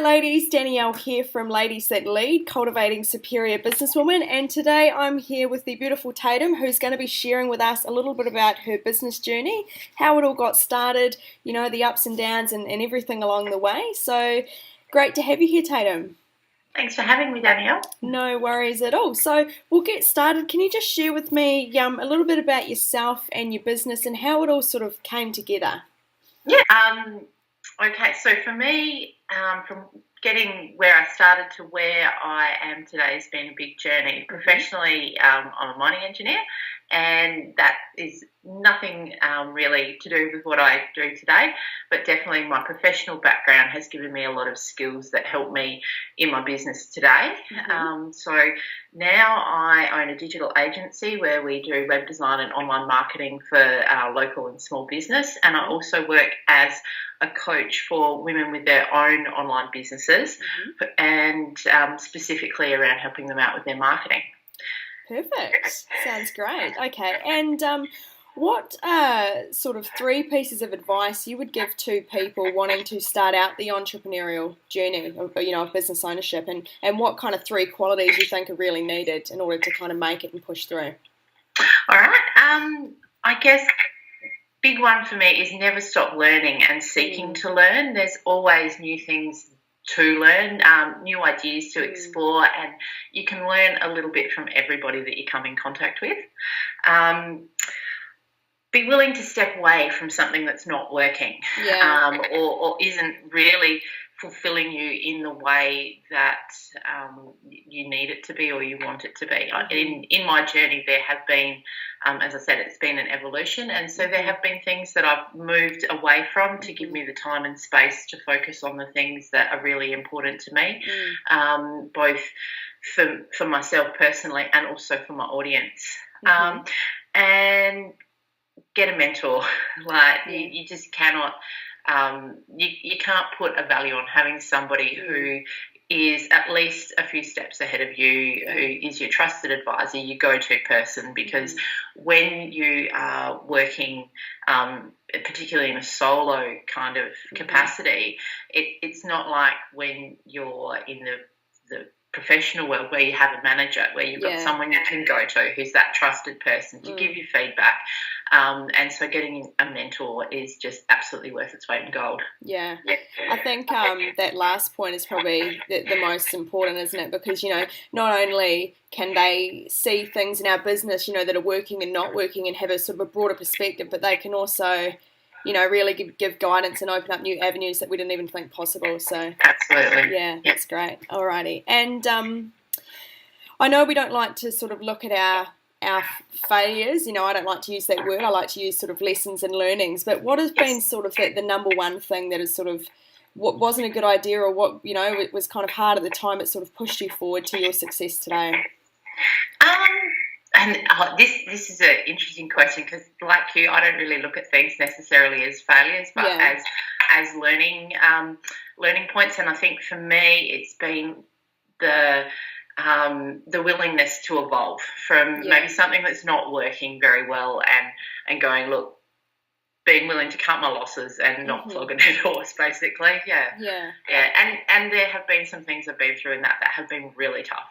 Hi ladies, Danielle here from Ladies That Lead, Cultivating Superior Businesswomen, and today I'm here with the beautiful Tatum, who's going to be sharing with us a little bit about her business journey, how it all got started, you know, the ups and downs and everything along the way. So great to have you here, Tatum. Thanks for having me, Danielle. No worries at all. So we'll get started. Can you just share with me a little bit about yourself and your business and how it all sort of came together? Yeah. Okay, so for me, from getting where I started to where I am today has been a big journey. Professionally, I'm a mining engineer, and that is nothing really to do with what I do today, but definitely my professional background has given me a lot of skills that help me in my business today. So now I own a digital agency where we do web design and online marketing for our local and small business, and I also work as a coach for women with their own online businesses and specifically around helping them out with their marketing. Perfect. Sounds great. Okay. And what sort of 3 pieces of advice you would give to people wanting to start out the entrepreneurial journey of business ownership, and what kind of 3 qualities you think are really needed in order to kind of make it and push through? All right. I guess big one for me is never stop learning and seeking to learn. There's always new things to learn, new ideas to explore, and you can learn a little bit from everybody that you come in contact with. Be willing to step away from something that's not working, or isn't really fulfilling you in the way that you need it to be or you want it to be. In my journey, there have been, as I said, it's been an evolution, and so there have been things that I've moved away from to give me the time and space to focus on the things that are really important to me, both for myself personally and also for my audience. And get a mentor. You just cannot. You can't put a value on having somebody who is at least a few steps ahead of you, who is your trusted advisor, your go-to person, because when you are working, particularly in a solo kind of capacity, it's not like when you're in the professional world where you have a manager, where you've got someone you can go to who's that trusted person to give you feedback. And so getting a mentor is just absolutely worth its weight in gold. Yeah. I think that last point is probably the most important, isn't it? Because, not only can they see things in our business, that are working and not working and have a sort of a broader perspective, but they can also, really give guidance and open up new avenues that we didn't even think possible. So absolutely. Yeah, that's great. Alrighty. And I know we don't like to sort of look at our failures, I don't like to use that word. I like to use sort of lessons and learnings. But what has been sort of the number one thing that is sort of what wasn't a good idea, or what, it was kind of hard at the time, it sort of pushed you forward to your success today? And this is an interesting question, because like you, I don't really look at things necessarily as failures, but as learning points. And I think for me, it's been the willingness to evolve from maybe something that's not working very well, and going, look, being willing to cut my losses and not flog a dead horse, basically. And there have been some things I've been through in that have been really tough.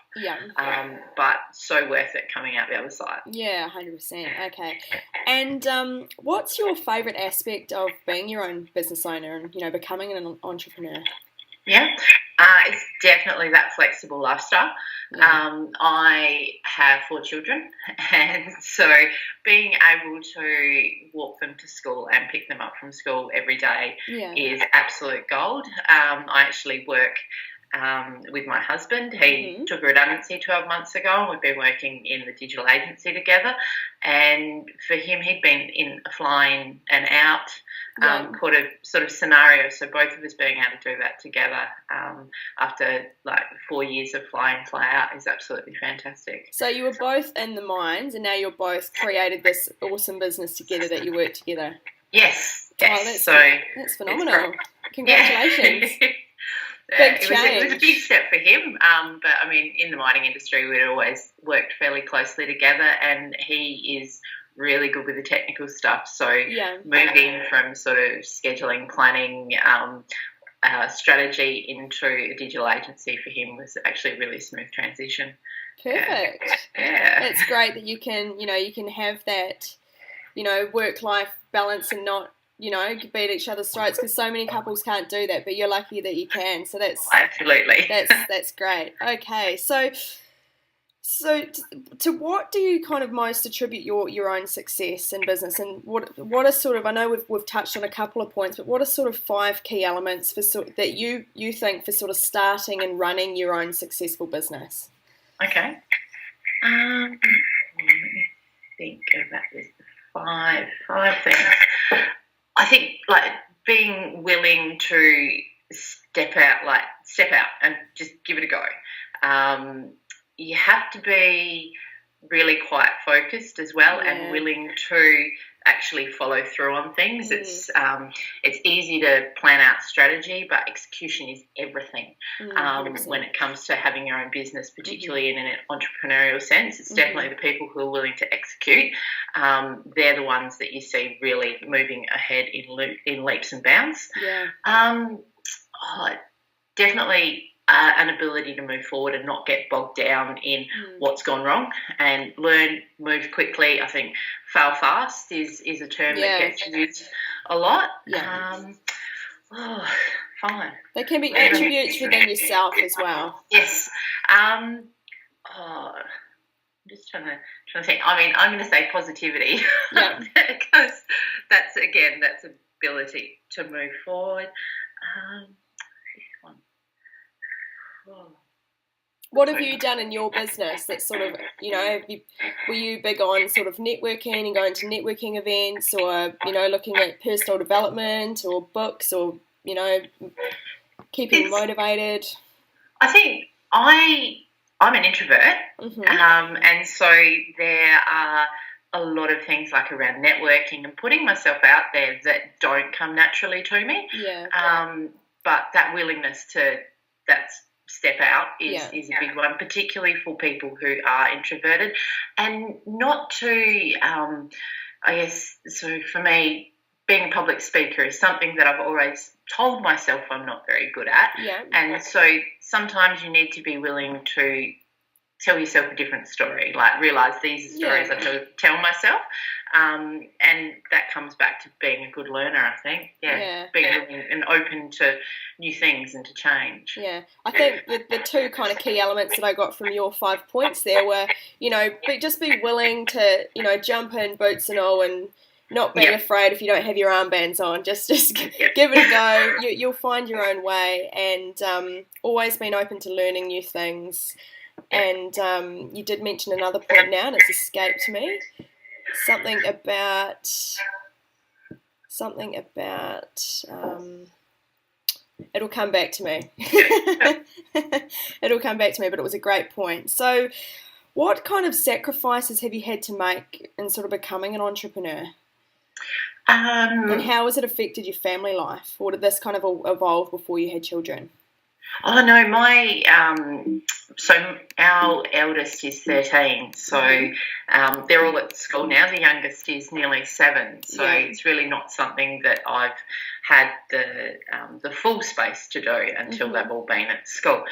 But so worth it coming out the other side. 100%. Okay. And what's your favourite aspect of being your own business owner and becoming an entrepreneur? It's definitely that flexible lifestyle. I have 4 children, and so being able to walk them to school and pick them up from school every day is absolute gold. I actually work with my husband. He took a redundancy 12 months ago, and we've been working in the digital agency together. And for him, he'd been in a fly-in and out sort of scenario. So both of us being able to do that together after like 4 years of fly in, fly out is absolutely fantastic. So you were both in the mines, and now you're both created this awesome business together that you work together. Yes. Oh, that's phenomenal. Congratulations. It was a big step for him, but I mean, in the mining industry, we'd always worked fairly closely together, and he is really good with the technical stuff. So moving from sort of scheduling, planning, strategy into a digital agency for him was actually a really smooth transition. Perfect. Yeah. It's great that you can have that, work-life balance and not, beat each other's throats, because so many couples can't do that, but you're lucky that you can. So absolutely. That's great. Okay, so to what do you kind of most attribute your own success in business, and what are sort of, I know we've touched on a couple of points, but what are sort of 5 key elements that you think for sort of starting and running your own successful business? Okay. Let me think about this. Five things. I think like being willing to step out and just give it a go. You have to be really quite focused as well, and willing to actually follow through on things. It's easy to plan out strategy, but execution is everything when it comes to having your own business, particularly in an entrepreneurial sense. It's definitely the people who are willing to execute. They're the ones that you see really moving ahead in leaps and bounds. Definitely an ability to move forward and not get bogged down in what's gone wrong, and learn, move quickly. I think fail fast is a term that gets used a lot. Fine. There can be attributes within yourself as well. Yes. I'm just trying to think. I mean, I'm going to say positivity, because that's ability to move forward. What have you done in your business that sort of, were you big on sort of networking and going to networking events, or, looking at personal development or books, or, keeping motivated? I think I'm an introvert, and so there are a lot of things like around networking and putting myself out there that don't come naturally to me. But that willingness to step out is a big one, particularly for people who are introverted, and not to, so for me, being a public speaker is something that I've always told myself I'm not very good at. And so sometimes you need to be willing to tell yourself a different story, like realise these are stories I tell myself, and that comes back to being a good learner, I think. Being willing and open to new things and to change. I think the 2 kind of key elements that I got from your 5 points there were, just be willing to, jump in, boots and all, and not being afraid if you don't have your armbands on. Just give it a go. You'll find your own way, and always been open to learning new things. And you did mention another point now, and it's escaped me. Something about. It'll come back to me. It'll come back to me, but it was a great point. So, what kind of sacrifices have you had to make in sort of becoming an entrepreneur? And how has it affected your family life? Or did this kind of evolve before you had children? Oh no, so our eldest is 13, so they're all at school now. The youngest is nearly 7, so it's really not something that I've had the full space to do until they've all been at school.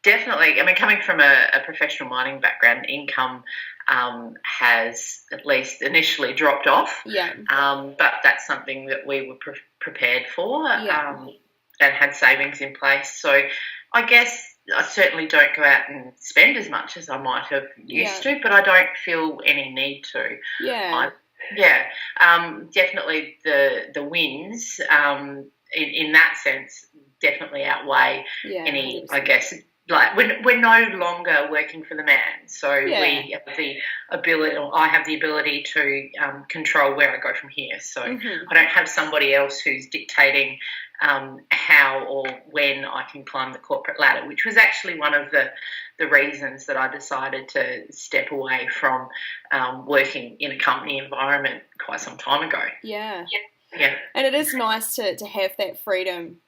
Definitely, I mean, coming from a professional mining background, income has at least initially dropped off, but that's something that we were prepared for. And had savings in place. So I guess I certainly don't go out and spend as much as I might have used to, but I don't feel any need to. Definitely the wins in that sense definitely outweigh any, 100%. I guess, like we're no longer working for the man, so we have the ability, or I have the ability to control where I go from here. So I don't have somebody else who's dictating how or when I can climb the corporate ladder, which was actually one of the reasons that I decided to step away from working in a company environment quite some time ago. And it is nice to have that freedom,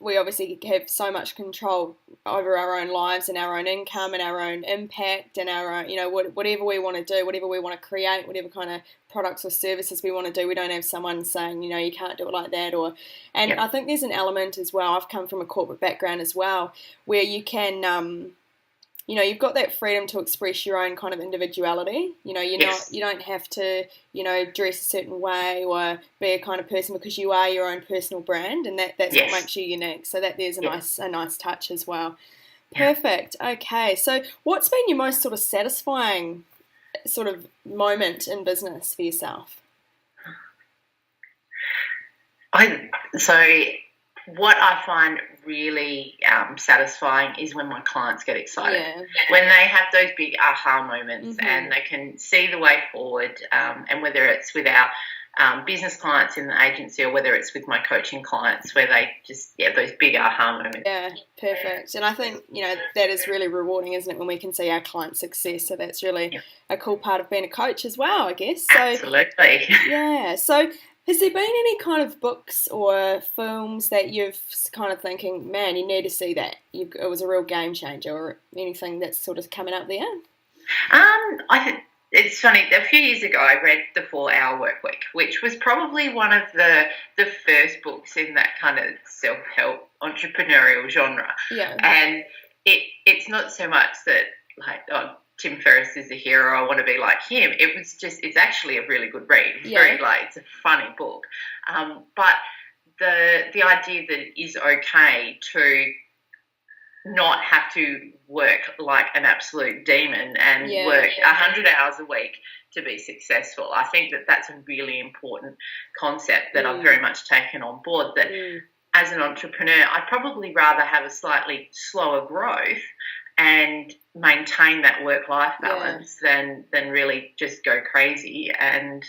we obviously have so much control over our own lives and our own income and our own impact and our own, whatever we want to do, whatever we want to create, whatever kind of products or services we want to do. We don't have someone saying, you can't do it like that. And I think there's an element as well. I've come from a corporate background as well, where you can, you've got that freedom to express your own kind of individuality. You don't have to, dress a certain way or be a kind of person, because you are your own personal brand, and that's what makes you unique. So that there's a nice touch as well. Perfect. Okay. So what's been your most sort of satisfying sort of moment in business for yourself? What I find really satisfying is when my clients get excited, when they have those big aha moments, and they can see the way forward, and whether it's with our business clients in the agency or whether it's with my coaching clients, where they just those big aha moments. Yeah, perfect. And I think that is really rewarding, isn't it, when we can see our clients' success? So that's really a cool part of being a coach as well, I guess. So, absolutely. Yeah. So has there been any kind of books or films that you've kind of thinking, man, you need to see that, it was a real game changer, or anything that's sort of coming up there? It's funny, a few years ago I read The 4-Hour Workweek, which was probably one of the first books in that kind of self-help entrepreneurial genre. Yeah. And it's not so much that, Tim Ferriss is a hero, I want to be like him. It's actually a really good read. It's a funny book. But the idea that it is okay to not have to work like an absolute demon and work 100 hours a week to be successful. I think that that's a really important concept that I've very much taken on board, that as an entrepreneur, I'd probably rather have a slightly slower growth and maintain that work-life balance than really just go crazy and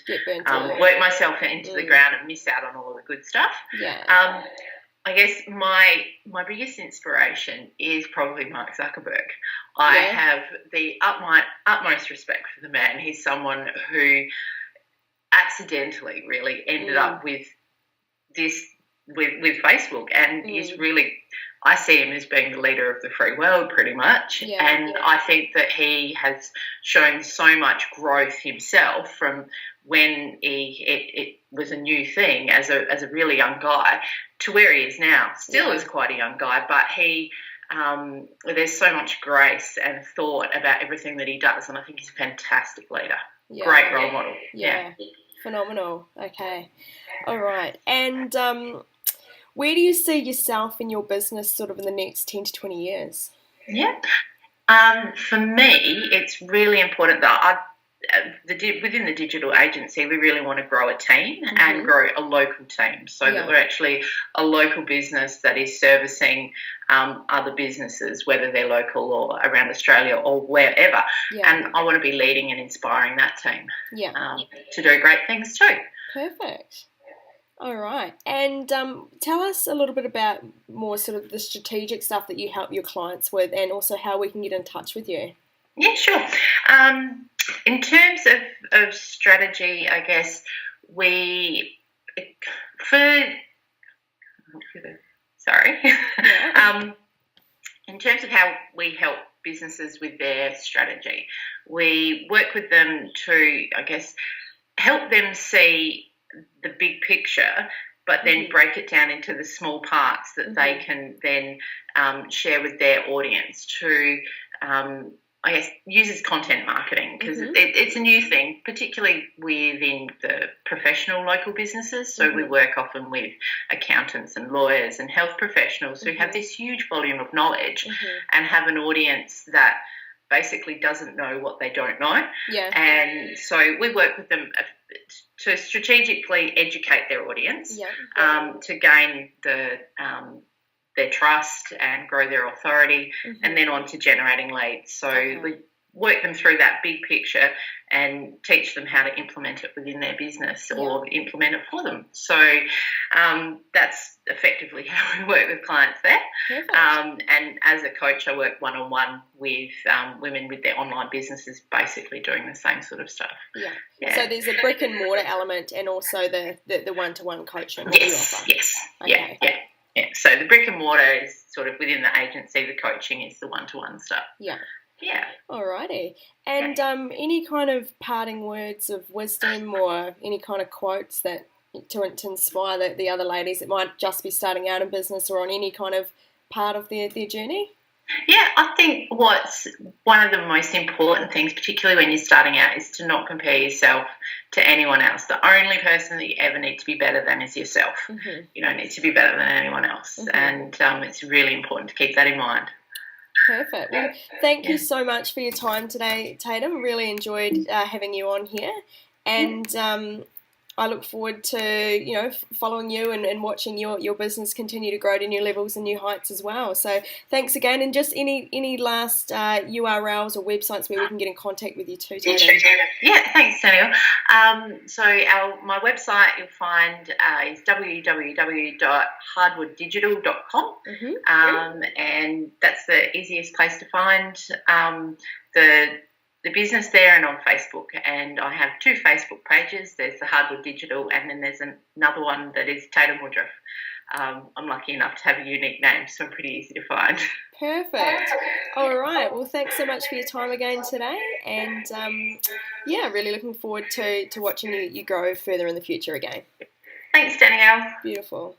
work myself into the ground and miss out on all of the good stuff. Yeah. I guess my biggest inspiration is probably Mark Zuckerberg. I have the utmost respect for the man. He's someone who accidentally really ended up with Facebook, and is really, I see him as being the leader of the free world pretty much. And I think that he has shown so much growth himself from when it was a new thing as a really young guy to where he is now. Still is quite a young guy, but he there's so much grace and thought about everything that he does, and I think he's a fantastic leader. Great role model. Yeah. Phenomenal. Okay. All right. And where do you see yourself in your business sort of in the next 10 to 20 years? Yeah. For me, it's really important that within the digital agency, we really want to grow a team and grow a local team, so that we're actually a local business that is servicing other businesses, whether they're local or around Australia or wherever. And I want to be leading and inspiring that team to do great things too. Perfect. All right. And tell us a little bit about more sort of the strategic stuff that you help your clients with, and also how we can get in touch with you. Yeah, sure. In terms of strategy, I guess in terms of how we help businesses with their strategy, we work with them to, I guess, help them see the big picture, but then break it down into the small parts that they can then share with their audience to, I guess, uses content marketing, because it's a new thing, particularly within the professional local businesses. So we work often with accountants and lawyers and health professionals who have this huge volume of knowledge and have an audience that basically doesn't know what they don't know. And so we work with them to strategically educate their audience, to gain their trust and grow their authority, and then on to generating leads. So we work them through that big picture and teach them how to implement it within their business or implement it for them. So that's effectively how we work with clients there. And as a coach, I work one-on-one with women with their online businesses, basically doing the same sort of stuff. So there's a brick and mortar element and also the one-to-one coaching. Yes. Okay. Yeah. Yeah, so the brick and mortar is sort of within the agency. The coaching is the one-to-one stuff. Yeah. Yeah. Alrighty. And any kind of parting words of wisdom or any kind of quotes that to inspire the other ladies that might just be starting out in business or on any kind of part of their journey? Yeah, I think what's one of the most important things, particularly when you're starting out, is to not compare yourself to anyone else. The only person that you ever need to be better than is yourself. Mm-hmm. You don't need to be better than anyone else. Mm-hmm. And it's really important to keep that in mind. Perfect. Well, thank you so much for your time today, Tatum. Really enjoyed having you on here. And I look forward to, following you and watching your business continue to grow to new levels and new heights as well. So thanks again. And just any last URLs or websites where we can get in contact with you too, Tatum. Yeah, thanks, Danielle. So my website you'll find is www.hardwooddigital.com, and that's the easiest place to find the business there, and on Facebook. And I have 2 Facebook pages. There's the Hardwood Digital, and then there's another one that is Tatum Woodroffe. I'm lucky enough to have a unique name, so I'm pretty easy to find. Perfect. All right. Well, thanks so much for your time again today. And, really looking forward to watching you grow further in the future again. Thanks, Danielle. Beautiful.